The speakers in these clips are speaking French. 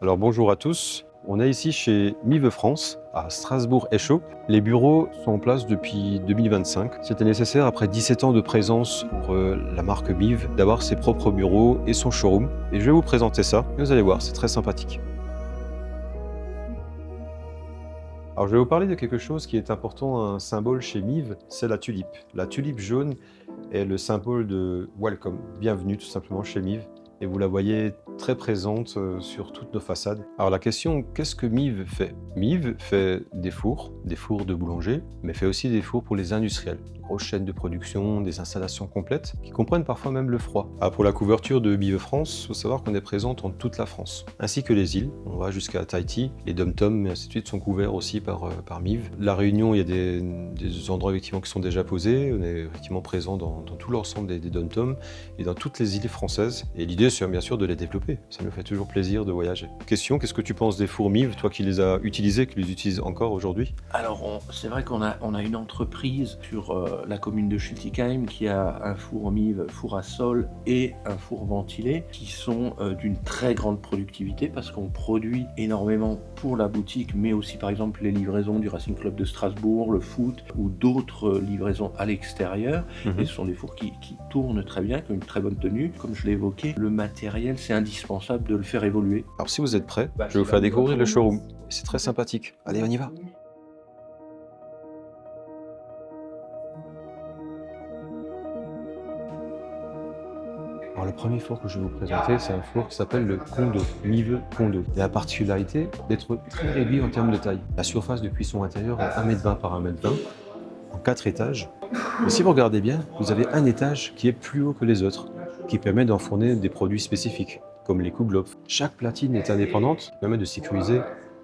Alors bonjour à tous, on est ici chez Mive France à Strasbourg-Eschaux. Les bureaux sont en place depuis 2025. C'était nécessaire après 17 ans de présence pour la marque Mive d'avoir ses propres bureaux et son showroom. Et je vais vous présenter ça et vous allez voir, c'est très sympathique. Alors je vais vous parler de quelque chose qui est important, un symbole chez Mive, c'est la tulipe. La tulipe jaune est le symbole de welcome, bienvenue tout simplement chez Mive. Et vous la voyez très présente sur toutes nos façades. Alors la question, qu'est-ce que Mive fait? Mive fait des fours de boulanger, mais fait aussi des fours pour les industriels. De grosses chaînes de production, des installations complètes, qui comprennent parfois même le froid. Alors pour la couverture de Mive France, il faut savoir qu'on est présente en toute la France, ainsi que les îles. On va jusqu'à Tahiti, les dom-toms, et ainsi de suite sont couverts aussi par Mive. La Réunion, il y a des endroits effectivement qui sont déjà posés. On est effectivement présent dans tout l'ensemble des dom-toms et dans toutes les îles françaises. Et l'idée, c'est bien sûr de les développer. Ça nous fait toujours plaisir de voyager. Question, qu'est-ce que tu penses des fours Mive, toi qui les as utilisés, qui les utilises encore aujourd'hui? Alors, c'est vrai qu'on a une entreprise sur la commune de Schiltigheim qui a un four Mive, four à sol et un four ventilé qui sont d'une très grande productivité parce qu'on produit énormément pour la boutique, mais aussi par exemple les livraisons du Racing Club de Strasbourg, le foot ou d'autres livraisons à l'extérieur. Et ce sont des fours qui tournent très bien, qui ont une très bonne tenue. Comme je l'ai évoqué, le matériel, c'est indispensable de le faire évoluer. Alors si vous êtes prêts, je vais vous faire découvrir le showroom. C'est très sympathique. Allez, on y va. Alors le premier four que je vais vous présenter, c'est un four qui s'appelle le Kondo, Mive Kondo. Il a la particularité d'être très réduit en termes de taille. La surface de cuisson intérieure est 1,20 m par 1,20 m, en 4 étages. Et si vous regardez bien, vous avez un étage qui est plus haut que les autres, qui permet d'enfourner des produits spécifiques, comme les coupe-globes. Chaque platine est indépendante, qui permet de sécuriser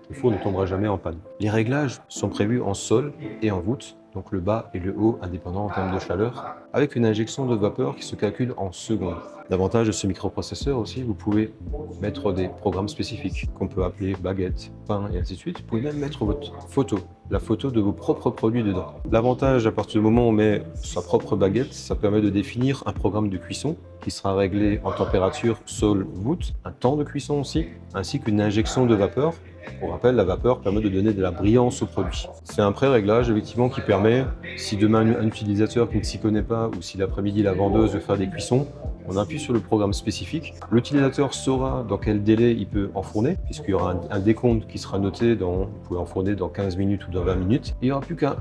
le four ne tombera jamais en panne. Les réglages sont prévus en sol et en voûte, donc le bas et le haut indépendants en termes de chaleur, avec une injection de vapeur qui se calcule en secondes. L'avantage de ce microprocesseur aussi, vous pouvez mettre des programmes spécifiques qu'on peut appeler baguette, pain et ainsi de suite. Vous pouvez même mettre votre photo, la photo de vos propres produits dedans. L'avantage, à partir du moment où on met sa propre baguette, ça permet de définir un programme de cuisson qui sera réglé en température sol-voûte, un temps de cuisson aussi, ainsi qu'une injection de vapeur. Pour rappel, la vapeur permet de donner de la brillance au produit. C'est un pré-réglage effectivement qui permet, si demain un utilisateur qui ne s'y connaît pas ou si l'après-midi la vendeuse veut faire des cuissons, on appuie sur le programme spécifique. L'utilisateur saura dans quel délai il peut enfourner, puisqu'il y aura un décompte qui sera noté vous pouvez enfourner dans 15 minutes ou dans 20 minutes. Il n'y aura plus qu'à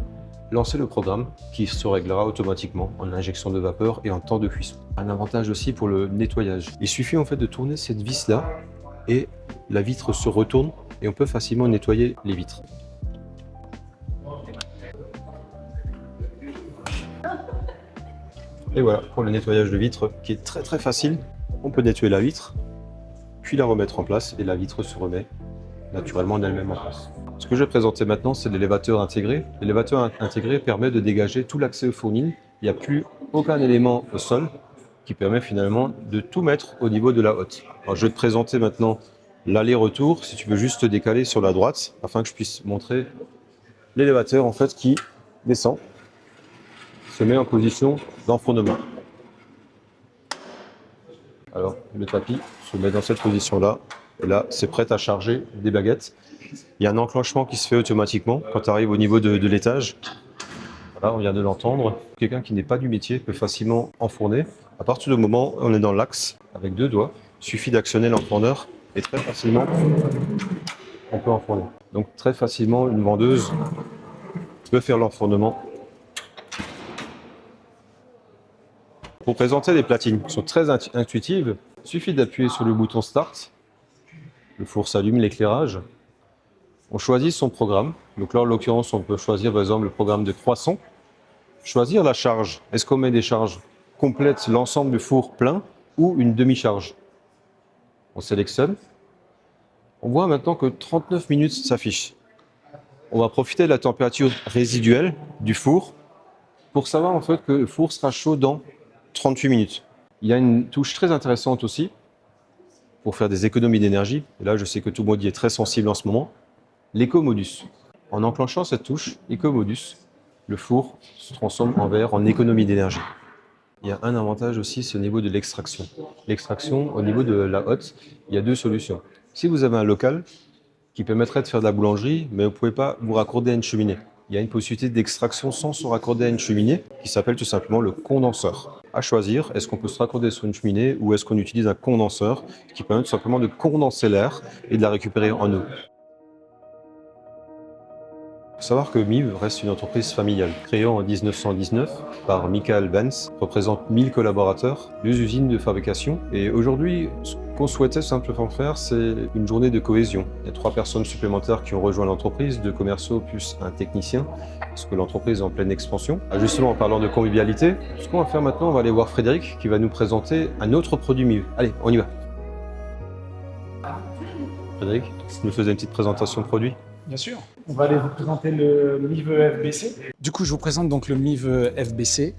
lancer le programme qui se réglera automatiquement en injection de vapeur et en temps de cuisson. Un avantage aussi pour le nettoyage. Il suffit en fait de tourner cette vis-là et la vitre se retourne et on peut facilement nettoyer les vitres. Et voilà pour le nettoyage de vitre qui est très facile. On peut nettoyer la vitre, puis la remettre en place et la vitre se remet naturellement d'elle-même en place. Ce que je vais présenter maintenant, c'est l'élévateur intégré. L'élévateur intégré permet de dégager tout l'accès au fournil. Il n'y a plus aucun élément au sol qui permet finalement de tout mettre au niveau de la hotte. Alors, je vais te présenter maintenant l'aller-retour, si tu veux juste te décaler sur la droite, afin que je puisse montrer l'élévateur en fait qui descend, se met en position d'enfournement. Alors le tapis se met dans cette position-là, et là c'est prêt à charger des baguettes. Il y a un enclenchement qui se fait automatiquement quand tu arrives au niveau de l'étage. Voilà, on vient de l'entendre. Quelqu'un qui n'est pas du métier peut facilement enfourner. À partir du moment où on est dans l'axe, avec 2 doigts, il suffit d'actionner l'enfourneur et très facilement, on peut enfourner. Donc très facilement, une vendeuse peut faire l'enfournement. Pour présenter les platines qui sont très intuitives, il suffit d'appuyer sur le bouton Start. Le four s'allume, l'éclairage. On choisit son programme. Donc là, en l'occurrence, on peut choisir par exemple le programme de croissant. Choisir la charge. Est-ce qu'on met des charges complètes, l'ensemble du four plein, ou une demi-charge? On sélectionne. On voit maintenant que 39 minutes s'affichent. On va profiter de la température résiduelle du four pour savoir en fait que le four sera chaud dans 38 minutes. Il y a une touche très intéressante aussi pour faire des économies d'énergie. Et là, je sais que tout le monde y est très sensible en ce moment. L'éco-modus. En enclenchant cette touche, éco-modus, le four se transforme en économie d'énergie. Il y a un avantage aussi, c'est au niveau de l'extraction. L'extraction, au niveau de la hotte, il y a 2 solutions. Si vous avez un local qui permettrait de faire de la boulangerie, mais vous ne pouvez pas vous raccorder à une cheminée, il y a une possibilité d'extraction sans se raccorder à une cheminée qui s'appelle tout simplement le condenseur. À choisir, est-ce qu'on peut se raccorder sur une cheminée ou est-ce qu'on utilise un condenseur qui permet tout simplement de condenser l'air et de la récupérer en eau. Il faut savoir que Miv reste une entreprise familiale, créée en 1919 par Michael Benz, représente 1000 collaborateurs, 2 usines de fabrication. Et aujourd'hui, ce qu'on souhaitait simplement faire, c'est une journée de cohésion. Il y a 3 personnes supplémentaires qui ont rejoint l'entreprise, 2 commerciaux plus un technicien, parce que l'entreprise est en pleine expansion. Justement, en parlant de convivialité, ce qu'on va faire maintenant, on va aller voir Frédéric qui va nous présenter un autre produit Miv. Allez, on y va. Frédéric, tu nous faisais une petite présentation de produit? Bien sûr. On va aller vous présenter le Mive FBC. Du coup, je vous présente donc le Mive FBC.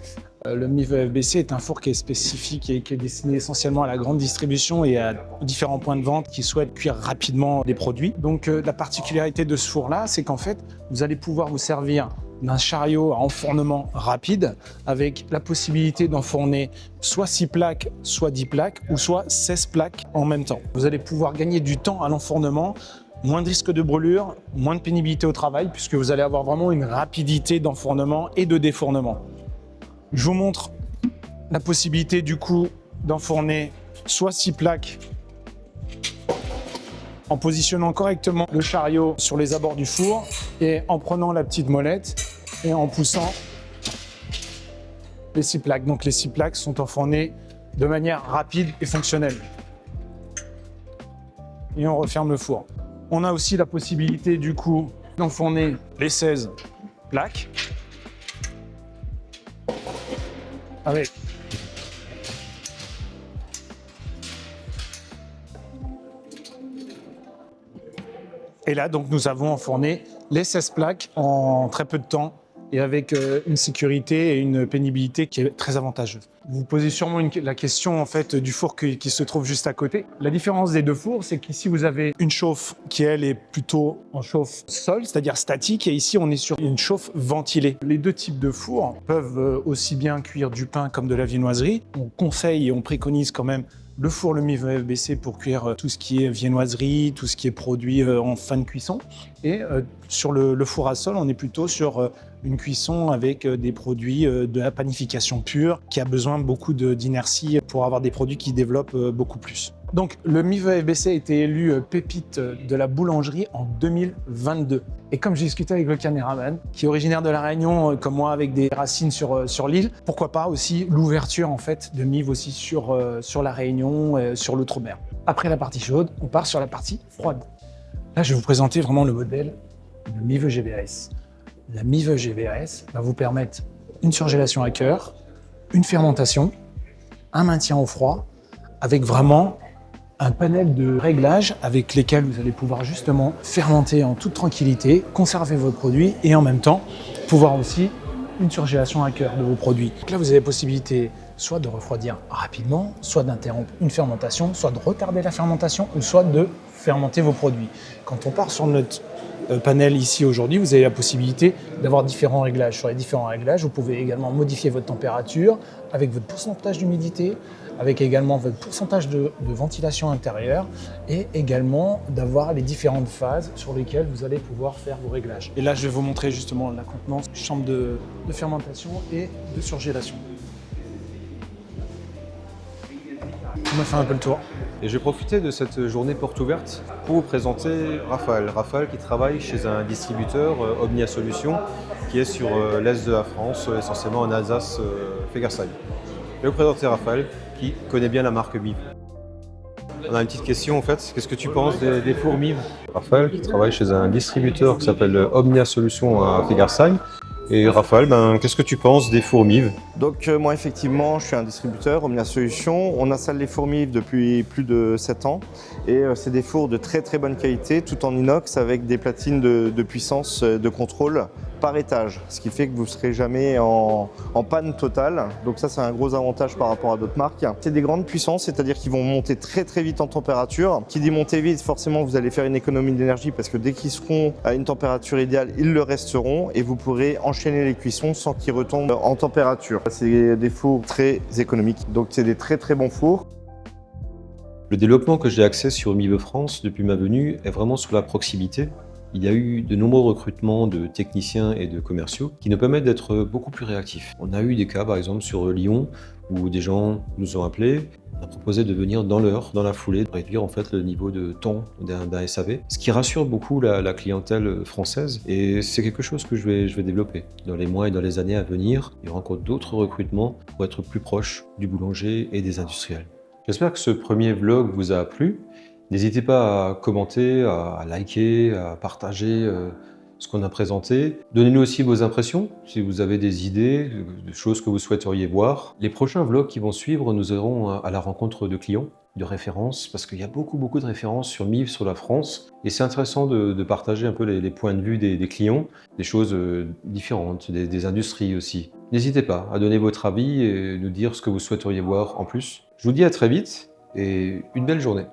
Le Mive FBC est un four qui est spécifique et qui est destiné essentiellement à la grande distribution et à différents points de vente qui souhaitent cuire rapidement des produits. Donc, la particularité de ce four-là, c'est qu'en fait, vous allez pouvoir vous servir d'un chariot à enfournement rapide avec la possibilité d'enfourner soit 6 plaques, soit 10 plaques ou soit 16 plaques en même temps. Vous allez pouvoir gagner du temps à l'enfournement, moins de risque de brûlure, moins de pénibilité au travail puisque vous allez avoir vraiment une rapidité d'enfournement et de défournement. Je vous montre la possibilité du coup d'enfourner soit 6 plaques en positionnant correctement le chariot sur les abords du four et en prenant la petite molette et en poussant les 6 plaques. Donc les 6 plaques sont enfournées de manière rapide et fonctionnelle. Et on referme le four. On a aussi la possibilité du coup d'enfourner les 16 plaques avec et là donc nous avons enfourné les 16 plaques en très peu de temps et avec une sécurité et une pénibilité qui est très avantageuse. Vous posez sûrement la question en fait du four qui se trouve juste à côté. La différence des deux fours, c'est qu'ici vous avez une chauffe qui elle est plutôt en chauffe sol, c'est-à-dire statique, et ici on est sur une chauffe ventilée. Les deux types de fours peuvent aussi bien cuire du pain comme de la viennoiserie. On conseille et on préconise quand même le four, le Mive FBC pour cuire tout ce qui est viennoiserie, tout ce qui est produit en fin de cuisson. Et sur le four à sol, on est plutôt sur une cuisson avec des produits de la panification pure qui a besoin beaucoup d'inertie pour avoir des produits qui développent beaucoup plus. Donc le Mive FBC a été élu pépite de la boulangerie en 2022. Et comme j'ai discuté avec le caméraman, qui est originaire de La Réunion, comme moi, avec des racines sur l'île, pourquoi pas aussi l'ouverture en fait de Mive aussi sur La Réunion, sur l'outre-mer. Après la partie chaude, on part sur la partie froide. Là, je vais vous présenter vraiment le modèle de Mive GVAS. La Mive GVAS va vous permettre une surgélation à cœur, une fermentation, un maintien au froid, avec vraiment un panel de réglages avec lesquels vous allez pouvoir justement fermenter en toute tranquillité, conserver votre produit et en même temps pouvoir aussi une surgélation à cœur de vos produits. Donc là, vous avez la possibilité soit de refroidir rapidement, soit d'interrompre une fermentation, soit de retarder la fermentation ou soit de fermenter vos produits. Quand on part sur notre panel ici aujourd'hui, vous avez la possibilité d'avoir différents réglages. Sur les différents réglages, vous pouvez également modifier votre température avec votre pourcentage d'humidité, avec également votre pourcentage de ventilation intérieure et également d'avoir les différentes phases sur lesquelles vous allez pouvoir faire vos réglages. Et là, je vais vous montrer justement la contenance, chambre de fermentation et de surgélation. On a fait un peu le tour. Et je vais profiter de cette journée porte ouverte pour vous présenter Raphaël. Raphaël qui travaille chez un distributeur Omnia Solutions qui est sur l'est de la France, essentiellement en Alsace, Fegersheim. Je vais vous présenter Raphaël qui connaît bien la marque Mive. On a une petite question en fait, qu'est-ce que tu penses des fours Mive? Raphaël qui travaille chez un distributeur qui s'appelle Omnia Solutions à Fegersheim. Et Raphaël, qu'est-ce que tu penses des fours Mive? Donc moi effectivement, je suis un distributeur, Omnia Solutions. On installe les fours Mive depuis plus de 7 ans et c'est des fours de très très bonne qualité, tout en inox avec des platines de puissance de contrôle par étage, ce qui fait que vous ne serez jamais en panne totale. Donc ça, c'est un gros avantage par rapport à d'autres marques. C'est des grandes puissances, c'est-à-dire qu'ils vont monter très très vite en température. Qui dit monter vite, forcément vous allez faire une économie d'énergie parce que dès qu'ils seront à une température idéale, ils le resteront et vous pourrez enchaîner les cuissons sans qu'ils retombent en température. C'est des fours très économiques, donc c'est des très très bons fours. Le développement que j'ai axé sur Mive France depuis ma venue est vraiment sur la proximité. Il y a eu de nombreux recrutements de techniciens et de commerciaux qui nous permettent d'être beaucoup plus réactifs. On a eu des cas, par exemple, sur Lyon, où des gens nous ont appelés, on a proposé de venir dans l'heure, dans la foulée, de réduire en fait le niveau de temps d'un SAV, ce qui rassure beaucoup la clientèle française et c'est quelque chose que je vais développer. Dans les mois et dans les années à venir, il y aura encore d'autres recrutements pour être plus proche du boulanger et des industriels. J'espère que ce premier vlog vous a plu. N'hésitez pas à commenter, à liker, à partager ce qu'on a présenté. Donnez-nous aussi vos impressions, si vous avez des idées, des choses que vous souhaiteriez voir. Les prochains vlogs qui vont suivre, nous irons à la rencontre de clients, de références, parce qu'il y a beaucoup de références sur Mive, sur la France, et c'est intéressant de partager un peu les points de vue des clients, des choses différentes, des industries aussi. N'hésitez pas à donner votre avis et nous dire ce que vous souhaiteriez voir en plus. Je vous dis à très vite et une belle journée.